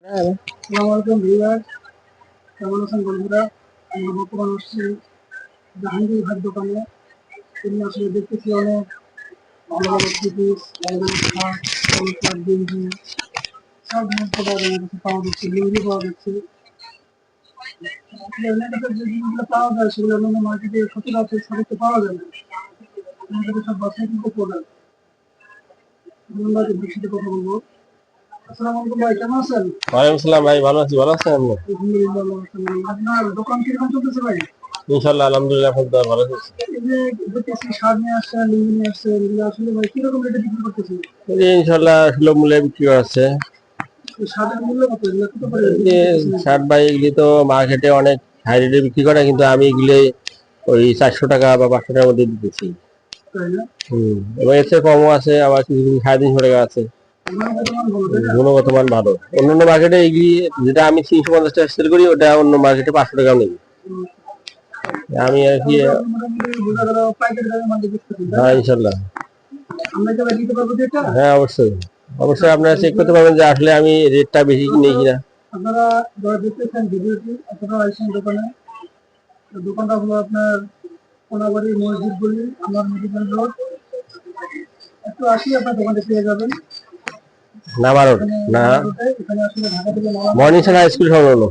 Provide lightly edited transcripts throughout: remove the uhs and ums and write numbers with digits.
আসসালামু আলাইকুম ভিউয়ার্স, কেমন আছেন বন্ধুরা? আমরা বর্তমান আসছি জাহাঙ্গীর ভাইয়ের দোকানে। তিনি আসলে দেখতেছি অনেক ভালো ভালো থ্রি-পিস, ভালো ভালো শার্ট, চমৎকার গেঞ্জি, সব ধরনের প্রোডাক্ট আমার কাছে পাওয়া যাচ্ছে, লুঙ্গি পাওয়া যাচ্ছে। আসলে এনার কাছে যে জিনিসগুলো পাওয়া যায় সেগুলো অন্যান্য মার্কেটে সচরাচর সাথে পাওয়া যায় না। এনার কাছে সব বাছাই কিন্তু প্রোডাক্ট। আমরা একটু সাথে কথা বলবো। আসসালামু আলাইকুম ভাই, কেমন আছেন? ওয়ালাইকুম আসসালাম ভাই, ভালো আছি। ভালো আছেন আপনি? আলহামদুলিল্লাহ ভালো আছি। আপনার দোকান কিরকম চলতেছে ভাই? ইনশাআল্লাহ আলহামদুলিল্লাহ, এখন তো ভালো আছি। এই যে দেখতেছি শার্ট নিয়ে আসছেন, লুঙ্গি নিয়ে আসছেন, এগুলো আসলে ভাই কিরকম রেটে বিক্রি করতেছেন? এই যে ইনশাআল্লাহ সুলভ মূল্যে বিক্রি আছে। এই শার্টের মূল্য কত? এগুলো কত করে এই বিক্রি যে করতেছেন? শার্ট ভাই এগুলি তো মার্কেটে অনেক হাই রেটে বিক্রি করে, কিন্তু আমি এগুলি ওই 400 টাকা বা 500 টাকার মধ্যে দিতেছি। তাই না? এবং এর চেয়ে কমও আছে, আবার কিছু কিছু 350 টাকা আছে। গুণগত মান ভালো, তাই না? গুণগত মান ভালো। অন্যান্য মার্কেটে এগুলি যেটা আমি 350 টাকা সেল করি, ওটা অন্য মার্কেটে 500 টাকা নেই। উম, আমি আর কি, তাহলে তো আপনি মোটামুটি বোঝা গেল পাইকারি দামে মাল বিক্রি করতেছেন, তাই হ্যাঁ না? ইনশাআল্লাহ। আমরা কি ভাই দিতে পারবো যেটা? হ্যাঁ অবশ্যই, অবশ্যই আপনারা চেক করতে পারবেন যে আসলে আমি রেটটা বেশি কিনে কিনা। আপনারা যারা দেখতেছেন ভিডিওটি, আপনারা আসেন দোকানে। তো দোকানটা হলো আপনার কোনাবাড়ি মসজিদ গলি, আমার মেডিকেল রোড। একটু আসি আপনার দোকানে পেয়ে যাবেন। নামা রোড এখানে না, নানা রোডে, এখানে আসলে ঢাকা থেকে নানা মর্নিং হাই স্কুল সংলগ্ন।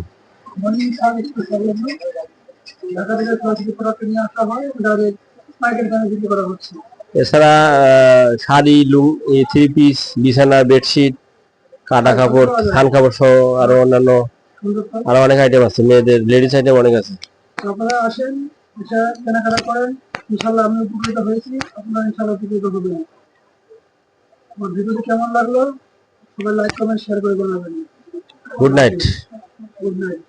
মর্নিং সার্ভ একটু সংলগ্ন। ঢাকা থেকে সরাসরি প্রোডাক্ট নিয়ে আসা হয়, ডাইরেক্ট পাইকারি দামে বিক্রি করা হচ্ছে। এছাড়া শাড়ি, থ্রি পিস, বিছানা, বেডশিট, কাটা সব কাপড়, পাওয়া যায়। থান কাপড় সহ আরো অন্যান্য সুন্দর সব। আরো অনেক আইটেম আছে, মেয়েদের লেডিস আইটেম অনেক আছে। তো আপনারা আসেন, এসে কেনাকাটা করেন। ইনশাল্লাহ আমি উপকৃত হয়েছি, আপনারা ইনশাল্লাহ উপকৃত হবেন। আমার ভিডিওটি কেমন লাগলো সবাই লাইক কমেন্ট শেয়ার করে জানাবেন। Good night. Good night.